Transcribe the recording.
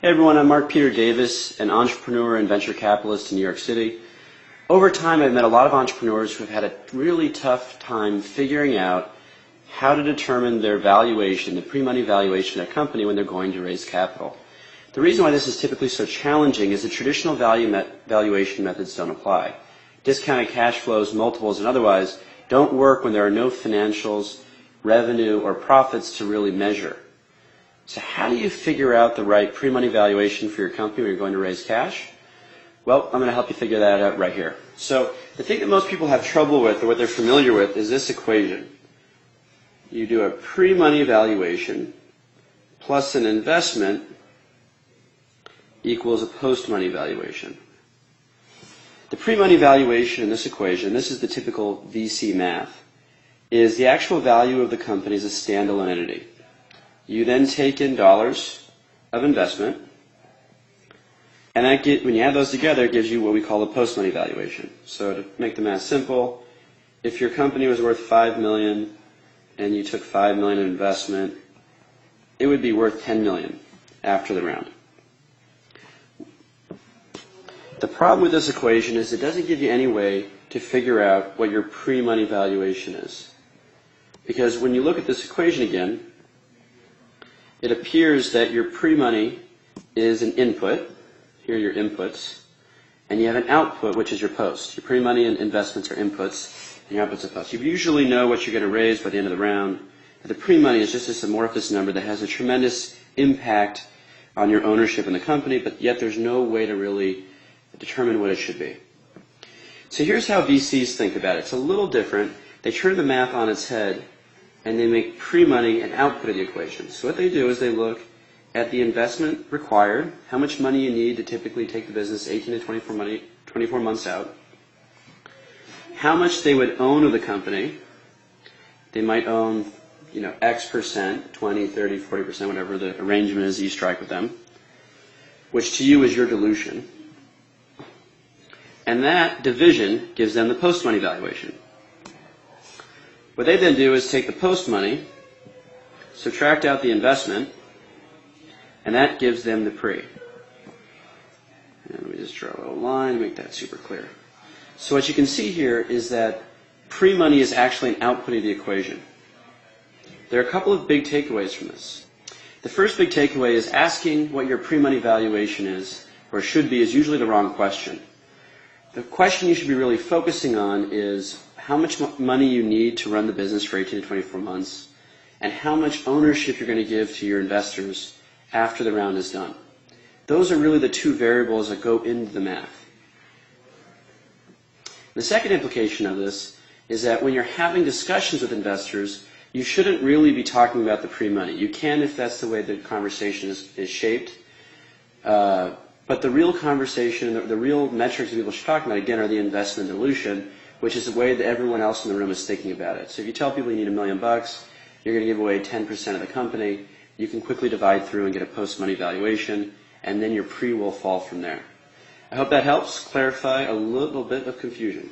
Hey everyone, I'm Mark Peter Davis, an entrepreneur and venture capitalist in New York City. Over time, I've met a lot of entrepreneurs who have had a really tough time figuring out how to determine their valuation, the pre-money valuation of their company when they're going to raise capital. The reason why this is typically so challenging is the traditional valuation methods don't apply. Discounted cash flows, multiples, and otherwise don't work when there are no financials, revenue, or profits to really measure. So how do you figure out the right pre-money valuation for your company when you're going to raise cash? Well, I'm going to help you figure that out right here. So the thing that most people have trouble with, or what they're familiar with, is this equation. You do a pre-money valuation plus an investment equals a post-money valuation. The pre-money valuation in this equation, this is the typical VC math, is the actual value of the company as a standalone entity. You then take in dollars of investment, and when you add those together, it gives you what we call a post-money valuation. So to make the math simple, if your company was worth $5 million and you took $5 million in investment, it would be worth $10 million after the round. The problem with this equation is it doesn't give you any way to figure out what your pre-money valuation is. Because when you look at this equation again, it appears that your pre-money is an input. Here are your inputs. And you have an output, which is your post. Your pre-money and investments are inputs, and your outputs are posts. You usually know what you're going to raise by the end of the round. But the pre-money is just this amorphous number that has a tremendous impact on your ownership in the company, but yet there's no way to really determine what it should be. So here's how VCs think about it. It's a little different. They turn the math on its head, and they make pre-money an output of the equation. So what they do is they look at the investment required, how much money you need to typically take the business 18 to 24 months out, how much they would own of the company. They might own, X percent, 20, 30, 40%, whatever the arrangement is you strike with them, which to you is your dilution. And that division gives them the post-money valuation. What they then do is take the post-money, subtract out the investment, and that gives them the pre. And let me just draw a little line and make that super clear. So what you can see here is that pre-money is actually an output of the equation. There are a couple of big takeaways from this. The first big takeaway is asking what your pre-money valuation is, or should be, is usually the wrong question. The question you should be really focusing on is how much money you need to run the business for 18 to 24 months, and how much ownership you're going to give to your investors after the round is done. Those are really the two variables that go into the math. The second implication of this is that when you're having discussions with investors, you shouldn't really be talking about the pre-money. You can if that's the way the conversation is shaped. But the real conversation, the real metrics that people should talk about, again, are the investment dilution, which is the way that everyone else in the room is thinking about it. So if you tell people you need $1 million, you're going to give away 10% of the company, you can quickly divide through and get a post-money valuation, and then your pre will fall from there. I hope that helps clarify a little bit of confusion.